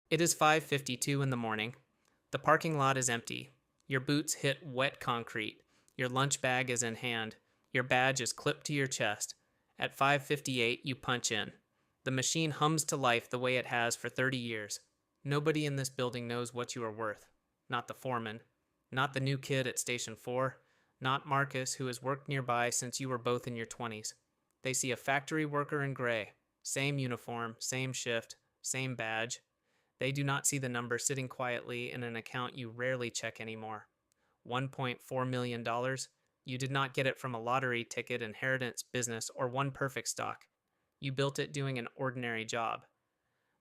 It is 5:52 in the morning. The parking lot is empty. Your boots hit wet concrete. Your lunch bag is in hand. Your badge is clipped to your chest. At 5:58, you punch in. The machine hums to life the way it has for 30 years. Nobody in this building knows what you are worth. Not the foreman. Not the new kid at Station 4. Not Marcus, who has worked nearby since you were both in your 20s. They see a factory worker in gray. Same uniform, same shift, same badge. They do not see the number sitting quietly in an account you rarely check anymore. $1.4 million. You did not get it from a lottery ticket, inheritance, business, or one perfect stock. You built it doing an ordinary job.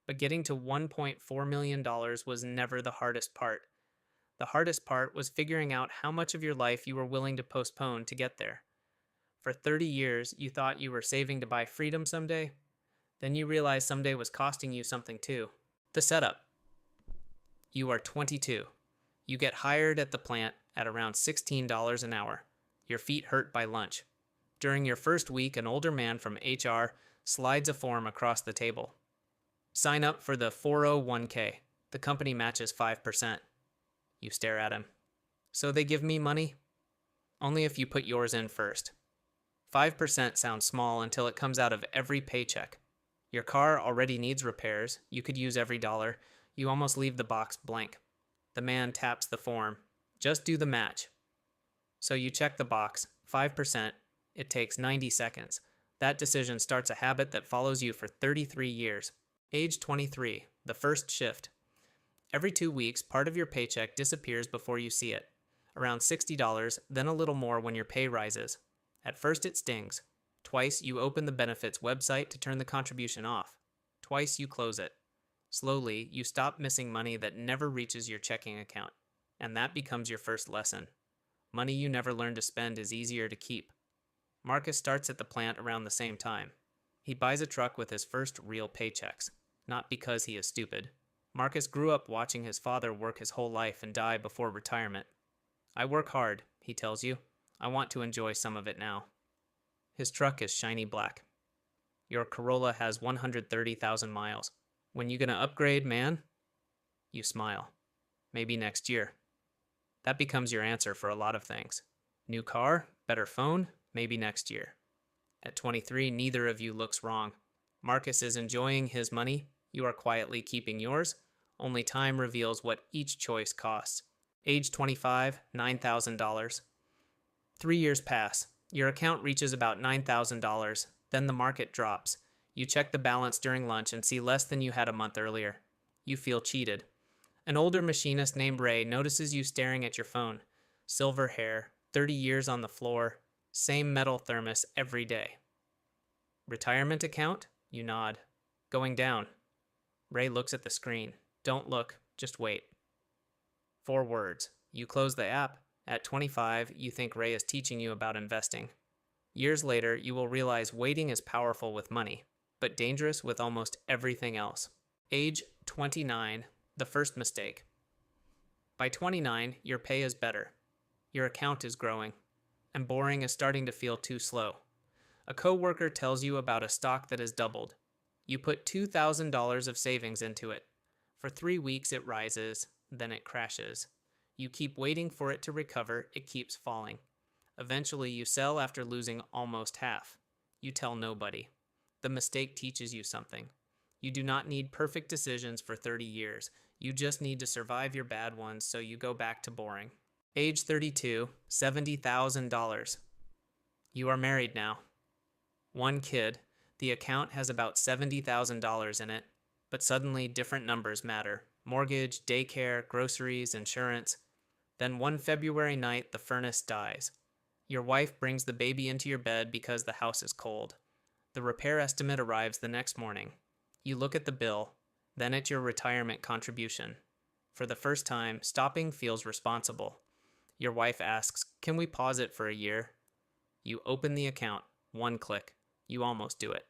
But getting to $1.4 million was never the hardest part. The hardest part was figuring out how much of your life you were willing to postpone to get there. For 30 years, you thought you were saving to buy freedom someday. Then you realized someday was costing you something too. The setup. You are 22. You get hired at the plant at around $16 an hour. Your feet hurt by lunch. During your first week, an older man from HR slides a form across the table. Sign up for the 401k. The company matches 5%. You stare at him. So they give me money? Only if you put yours in first. 5% sounds small until it comes out of every paycheck. Your car already needs repairs. You could use every dollar. You almost leave the box blank. The man taps the form. Just do the match. So you check the box. 5%. It takes 90 seconds. That decision starts a habit that follows you for 33 years. Age 23. The first shift. Every 2 weeks, part of your paycheck disappears before you see it. Around $60, then a little more when your pay rises. At first it stings. Twice you open the benefits website to turn the contribution off. Twice you close it. Slowly, you stop missing money that never reaches your checking account. And that becomes your first lesson. Money you never learned to spend is easier to keep. Marcus starts at the plant around the same time. He buys a truck with his first real paychecks. Not because he is stupid. Marcus grew up watching his father work his whole life and die before retirement. I work hard, he tells you. I want to enjoy some of it now. His truck is shiny black. Your Corolla has 130,000 miles. When you gonna upgrade, man? You smile. Maybe next year. That becomes your answer for a lot of things. New car, better phone, maybe next year. At 23, neither of you looks wrong. Marcus is enjoying his money. You are quietly keeping yours. Only time reveals what each choice costs. Age 25, $9,000. 3 years pass. Your account reaches about $9,000. Then the market drops. You check the balance during lunch and see less than you had a month earlier. You feel cheated. An older machinist named Ray notices you staring at your phone. Silver hair, 30 years on the floor, same metal thermos every day. Retirement account? You nod. Going down. Ray looks at the screen. Don't look, just wait. 4 words. You close the app. At 25, you think Ray is teaching you about investing. Years later, you will realize waiting is powerful with money, but dangerous with almost everything else. Age 29, the first mistake. By 29, your pay is better. Your account is growing, and boring is starting to feel too slow. A coworker tells you about a stock that has doubled. You put $2,000 of savings into it. For 3 weeks it rises, then it crashes. You keep waiting for it to recover, it keeps falling. Eventually you sell after losing almost half. You tell nobody. The mistake teaches you something. You do not need perfect decisions for 30 years. You just need to survive your bad ones, so you go back to boring. Age 32, $70,000. You are married now. 1 kid. The account has about $70,000 in it, but suddenly different numbers matter. Mortgage, daycare, groceries, insurance. Then one February night, the furnace dies. Your wife brings the baby into your bed because the house is cold. The repair estimate arrives the next morning. You look at the bill, then at your retirement contribution. For the first time, stopping feels responsible. Your wife asks, "Can we pause it for a year?" You open the account. 1 click. You almost do it.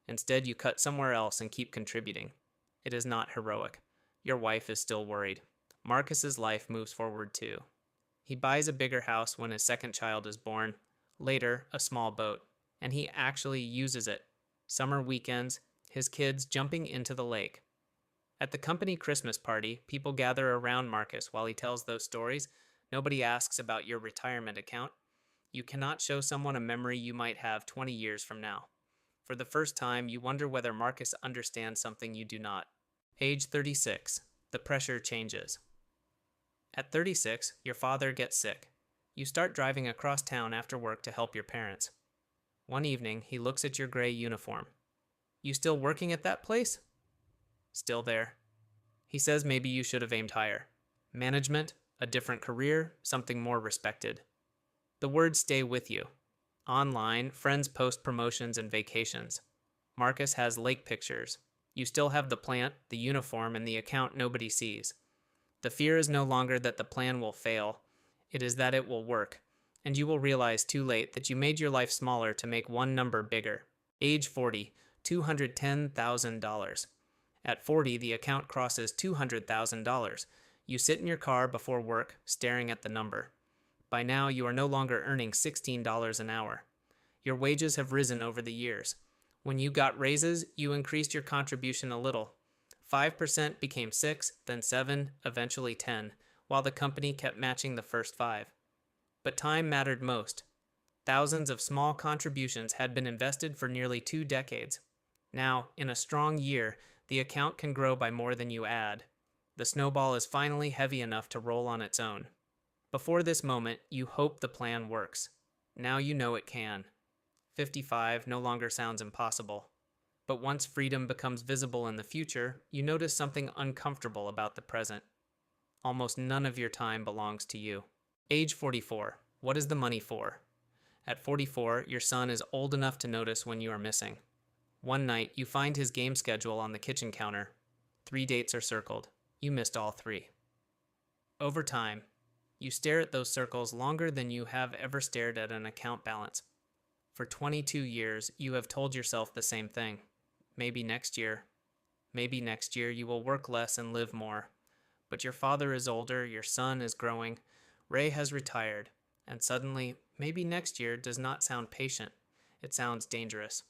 Instead, you cut somewhere else and keep contributing. It is not heroic. Your wife is still worried. Marcus's life moves forward too. He buys a bigger house when his second child is born. Later, a small boat. And he actually uses it. Summer weekends, his kids jumping into the lake. At the company Christmas party, people gather around Marcus while he tells those stories. Nobody asks about your retirement account. You cannot show someone a memory you might have 20 years from now. For the first time, you wonder whether Marcus understands something you do not. Age 36. The pressure changes. At 36, your father gets sick. You start driving across town after work to help your parents. One evening, he looks at your gray uniform. You still working at that place? Still there. He says maybe you should have aimed higher. Management, a different career, something more respected. The words stay with you. Online, friends post promotions and vacations. Marcus has lake pictures. You still have the plant, the uniform, and the account nobody sees. The fear is no longer that the plan will fail. It is that it will work, and you will realize too late that you made your life smaller to make one number bigger. Age 40, $210,000. At 40, the account crosses $200,000. You sit in your car before work, staring at the number. By now, you are no longer earning $16 an hour. Your wages have risen over the years. When you got raises, you increased your contribution a little. 5% became 6, then 7, eventually 10, while the company kept matching the first 5. But time mattered most. Thousands of small contributions had been invested for nearly 2 decades. Now, in a strong year, the account can grow by more than you add. The snowball is finally heavy enough to roll on its own. Before this moment, you hope the plan works. Now you know it can. 55 no longer sounds impossible. But once freedom becomes visible in the future, you notice something uncomfortable about the present. Almost none of your time belongs to you. Age 44. What is the money for? At 44, your son is old enough to notice when you are missing. One night, you find his game schedule on the kitchen counter. 3 dates are circled. You missed all 3. Over time, you stare at those circles longer than you have ever stared at an account balance. For 22 years, you have told yourself the same thing. Maybe next year you will work less and live more. But your father is older, your son is growing, Ray has retired, and suddenly, maybe next year does not sound patient. It sounds dangerous.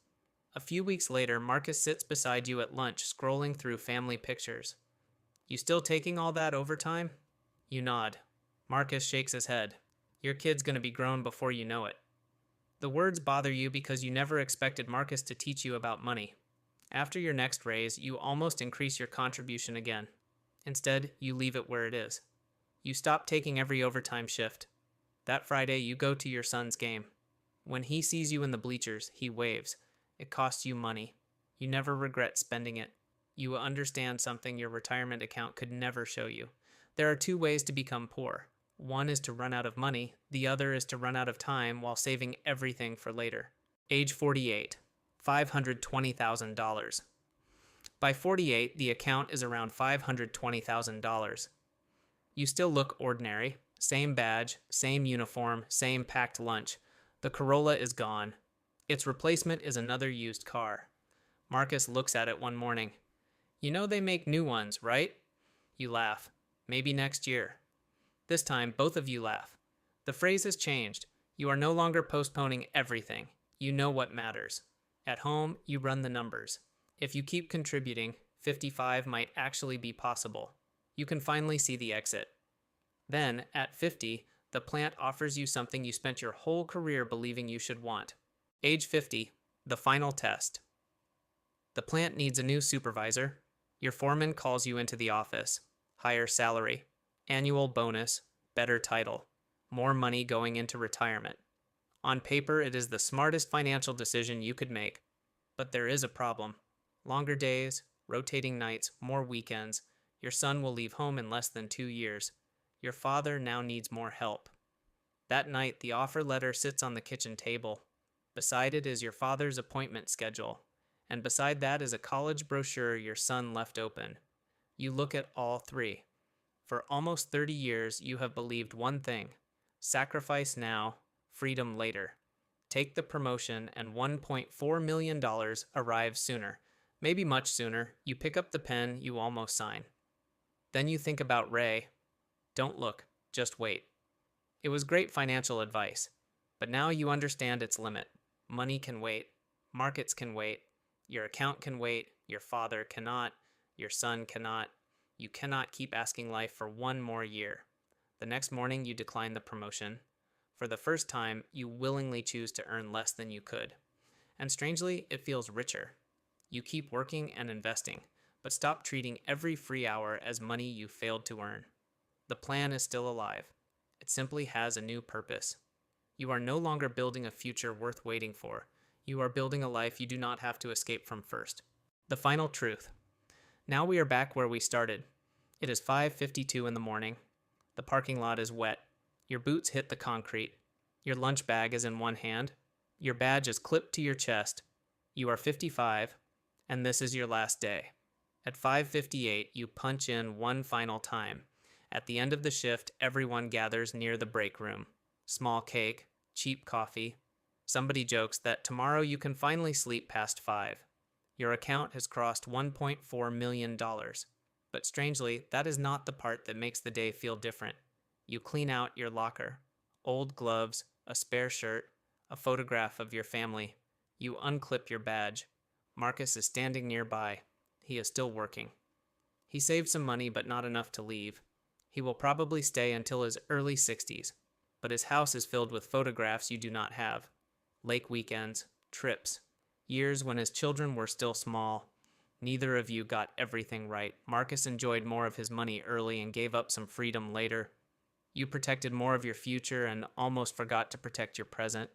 A few weeks later, Marcus sits beside you at lunch, scrolling through family pictures. You still taking all that overtime? You nod. Marcus shakes his head. Your kid's gonna be grown before you know it. The words bother you because you never expected Marcus to teach you about money. After your next raise, you almost increase your contribution again. Instead, you leave it where it is. You stop taking every overtime shift. That Friday, you go to your son's game. When he sees you in the bleachers, he waves. It costs you money. You never regret spending it. You understand something your retirement account could never show you. There are 2 ways to become poor. One is to run out of money. The other is to run out of time while saving everything for later. Age 48. $520,000. By 48, the account is around $520,000. You still look ordinary. Same badge, same uniform, same packed lunch. The Corolla is gone. Its replacement is another used car. Marcus looks at it one morning. You know they make new ones, right? You laugh. Maybe next year. This time, both of you laugh. The phrase has changed. You are no longer postponing everything. You know what matters. At home, you run the numbers. If you keep contributing, 55 might actually be possible. You can finally see the exit. Then, at 50, the plant offers you something you spent your whole career believing you should want. Age 50, the final test. The plant needs a new supervisor. Your foreman calls you into the office. Higher salary, annual bonus, better title, more money going into retirement. On paper, it is the smartest financial decision you could make. But there is a problem. Longer days, rotating nights, more weekends. Your son will leave home in less than 2 years. Your father now needs more help. That night, the offer letter sits on the kitchen table. Beside it is your father's appointment schedule, and beside that is a college brochure your son left open. You look at all 3. For almost 30 years, you have believed one thing: sacrifice now, freedom later. Take the promotion, and $1.4 million arrives sooner. Maybe much sooner. You pick up the pen you almost sign. Then you think about Ray. Don't look, just wait. It was great financial advice, but now you understand its limit. Money can wait. Markets can wait. Your account can wait. Your father cannot. Your son cannot. You cannot keep asking life for one more year. The next morning, you decline the promotion. For the first time, you willingly choose to earn less than you could. And strangely, it feels richer. You keep working and investing, but stop treating every free hour as money you failed to earn. The plan is still alive. It simply has a new purpose. You are no longer building a future worth waiting for. You are building a life you do not have to escape from first. The final truth. Now we are back where we started. It is 5:52 in the morning. The parking lot is wet. Your boots hit the concrete. Your lunch bag is in one hand. Your badge is clipped to your chest. You are 55, and this is your last day. At 5:58, you punch in one final time. At the end of the shift, everyone gathers near the break room. Small cake, cheap coffee. Somebody jokes that tomorrow you can finally sleep past 5. Your account has crossed $1.4 million. But strangely, that is not the part that makes the day feel different. You clean out your locker. Old gloves, a spare shirt, a photograph of your family. You unclip your badge. Marcus is standing nearby. He is still working. He saved some money, but not enough to leave. He will probably stay until his early 60s, but his house is filled with photographs you do not have. Lake weekends, trips, years when his children were still small. Neither of you got everything right. Marcus enjoyed more of his money early and gave up some freedom later. You protected more of your future and almost forgot to protect your present.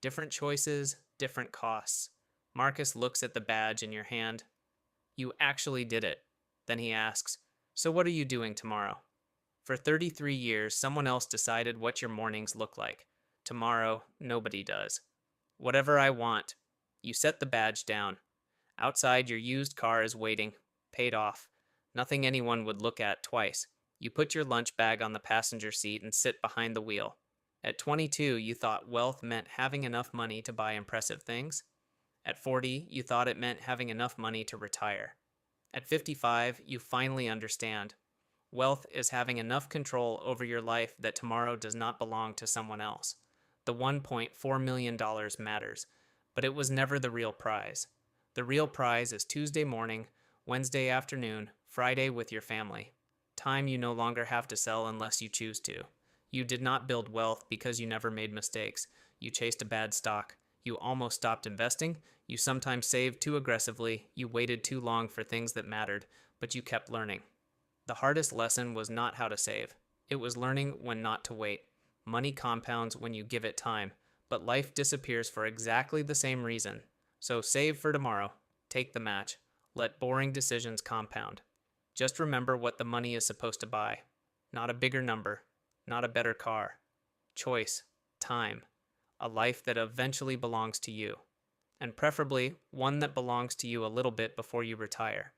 Different choices, different costs. Marcus looks at the badge in your hand. You actually did it. Then he asks, "So what are you doing tomorrow?" For 33 years, someone else decided what your mornings look like. Tomorrow, nobody does. Whatever I want. You set the badge down. Outside, your used car is waiting, paid off. Nothing anyone would look at twice. You put your lunch bag on the passenger seat and sit behind the wheel. At 22, you thought wealth meant having enough money to buy impressive things. At 40, you thought it meant having enough money to retire. At 55, you finally understand. Wealth is having enough control over your life that tomorrow does not belong to someone else. The $1.4 million matters, but it was never the real prize. The real prize is Tuesday morning, Wednesday afternoon, Friday with your family. Time you no longer have to sell unless you choose to. You did not build wealth because you never made mistakes. You chased a bad stock. You almost stopped investing. You sometimes saved too aggressively. You waited too long for things that mattered, but you kept learning. The hardest lesson was not how to save. It was learning when not to wait. Money compounds when you give it time, but life disappears for exactly the same reason. So save for tomorrow. Take the match. Let boring decisions compound. Just remember what the money is supposed to buy. Not a bigger number. Not a better car. Choice. Time. A life that eventually belongs to you. And preferably one that belongs to you a little bit before you retire.